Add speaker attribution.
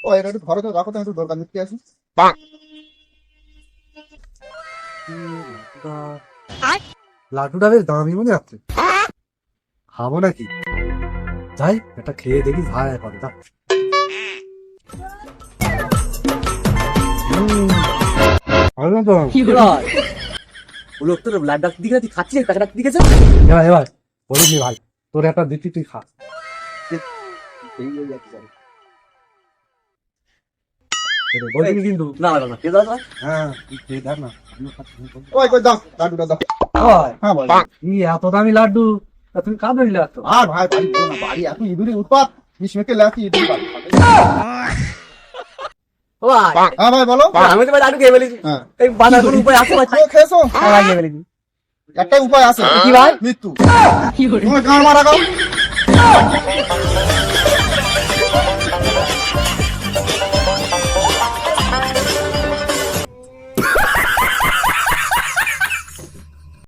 Speaker 1: ও এটা একটু ঘরে তো রাখো তো, একটু দরকার নিতে আসি।
Speaker 2: লাড্ডুটা বেশ দামি মনে হচ্ছে, খাবো নাকি? যাই এটা খেয়ে দেখি ভাই করে যা। ভালো তো।
Speaker 3: লোকটা ব্লাড ডাক্তার দিকে তুই খাচ্ছিস, টাকা ডাক্তার দিকেছে।
Speaker 2: এবার বলিস নি ভাই, তোর একটা দিচ্ছি তুই খা। বলবি কিন্তু।
Speaker 3: না না না, কে দাদা?
Speaker 2: হ্যাঁ তুই খেয়ে দেখ না, আমিও খাচ্ছি, আমি বলবো।
Speaker 1: ওই কই দাও লাড্ডুটা দাও।
Speaker 2: ওই,
Speaker 1: হ্যাঁ বল।
Speaker 2: কি এত দামি লাড্ডু, তা তুমি কাঁদো নিলে এত?
Speaker 1: আর ভাই বাড়ি বলো না, বাড়ি এত ইঁদুরে উৎপাত, বিষ মেখে লাঠি ইঁদুর বাড়ি।
Speaker 3: ও ভাই,
Speaker 1: হ্যাঁ ভাই বলো।
Speaker 3: আমি তো ভাই লাড্ডু খেয়ে ফেলেছি।
Speaker 1: হ্যাঁ
Speaker 3: এই বানার কোনো উপায় আছে ভাই?
Speaker 1: তুমি খেয়েছো?
Speaker 3: হ্যাঁ ভাই, খেয়ে ফেলেছি।
Speaker 1: একটাই উপায় আছে।
Speaker 3: কি ভাই?
Speaker 1: মৃত্যু। তুমি গান মারা গাও।